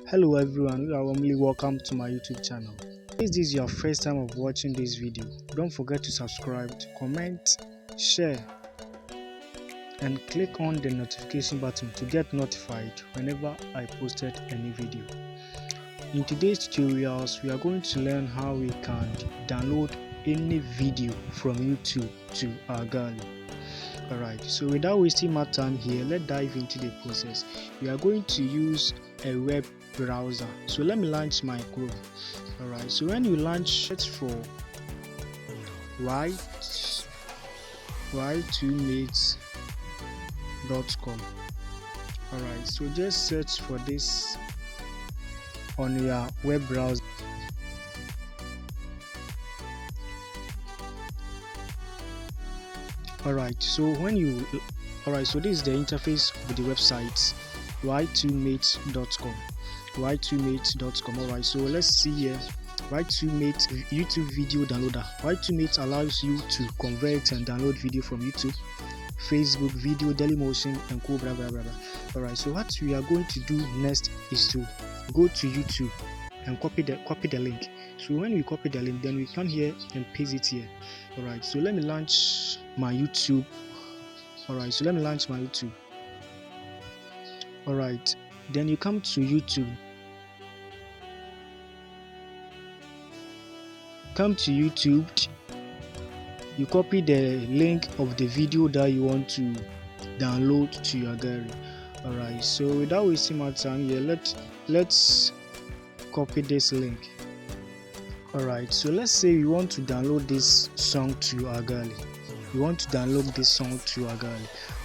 Hello everyone, you are warmly welcome to my YouTube channel. If this is your first time of watching this video, don't forget to subscribe, comment, share and click on the notification button to get notified whenever I posted any video. In today's tutorials, we are going to learn how we can download any video from YouTube to our gallery. Alright, so without wasting my time here, let's dive into the process. We are going to use a web browser. So let me launch my Chrome. Alright, so when you launch, search for y2mates.com. Alright, so just search for this on your web browser. Alright, so so this is the interface of the website y2mates.com. Alright, so let's see here. Y2Mates YouTube video downloader. Y2Mates allows you to convert and download video from YouTube, Facebook, video, Dailymotion, and cool blah blah blah. Alright, so what we are going to do next is to go to YouTube and copy the link. So when we copy the link, then we come here and paste it here. Alright, so let me launch my YouTube. Alright, then you come to YouTube. You copy the link of the video that you want to download to your gallery. Alright, so without wasting my time here, let's copy this link. Alright, so let's say we want to download this song to our gallery.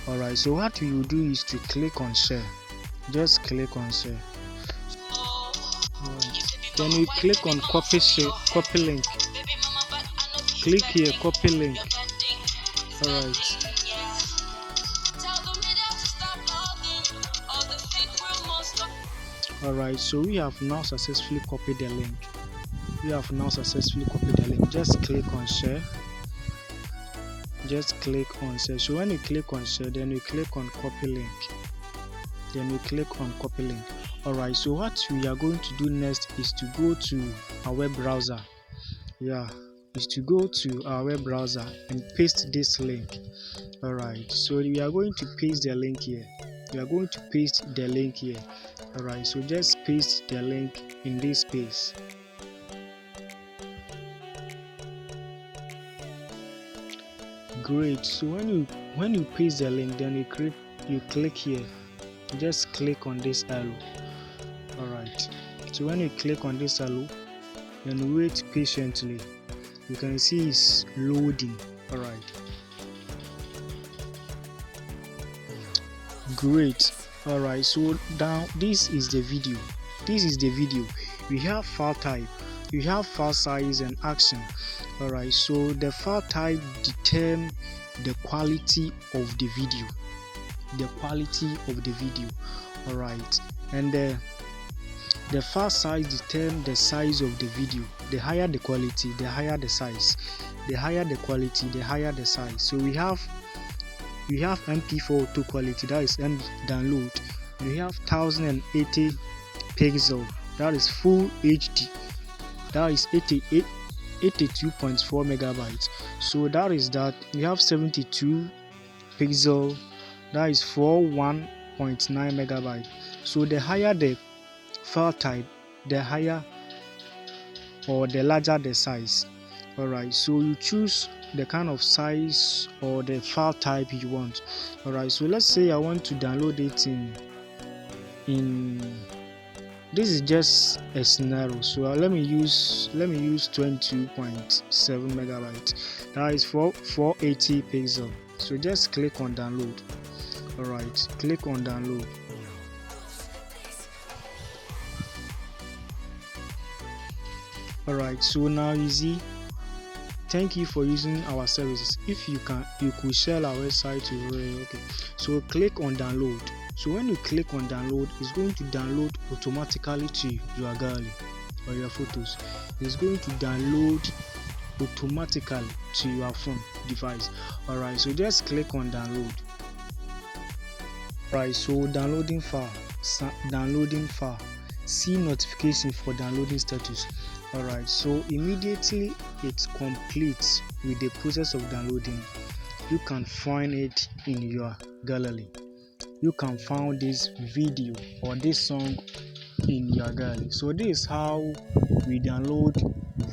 Alright, so what we will do is to click on share. Just click on share. Then we click on copy link. Click here, copy link. Alright. Alright, so we have now successfully copied the link. Just click on share. So when you click on share, then you click on copy link. Alright, so what we are going to do next is to go to our web browser. And paste this link. Alright, so we are going to paste the link here. Alright, so just paste the link in this space. Great. So when you paste the link, then you click here. Just click on this arrow. Alright, so when you click on this arrow, then wait patiently. You can see it's loading. Alright, great. Alright, so now this is the video. We have file type, we have file size and action. Alright, so the file type determines the quality of the video. Alright, and the file size determines the size of the video. The higher the quality, the higher the size. So we have MP4 auto quality, that is download. We have 1080 pixel, that is full HD, that is 82.4 megabytes. So that is that. We have 72 pixel, that is 41.9 megabytes. So the higher the file type, the higher or the larger the size. Alright, so you choose the kind of size or the file type you want. Alright, so let's say I want to download it in this is just a scenario, so let me use 22.7 megabytes, that is 480 pixel. So just click on download. Alright, click on download. Alright, so now you see, thank you for using our services. If you could share our website to okay. So click on download. So when you click on download, it's going to download automatically to your gallery or your photos. It's going to download automatically to your phone device. Alright, so just click on download. Right, so downloading file. see notification for downloading status. Alright, so immediately it completes with the process of downloading, you can find it in your gallery. You can find this video or this song in your gallery. So this is how we download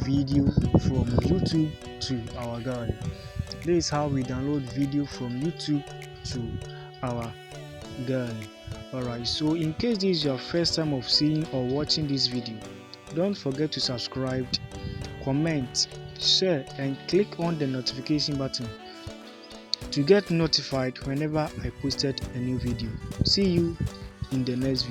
video from YouTube to our gallery. This is how we download video from YouTube to our gallery. Alright, so in case this is your first time of seeing or watching this video, don't forget to subscribe, comment, share and click on the notification button to get notified whenever I posted a new video. See you in the next video.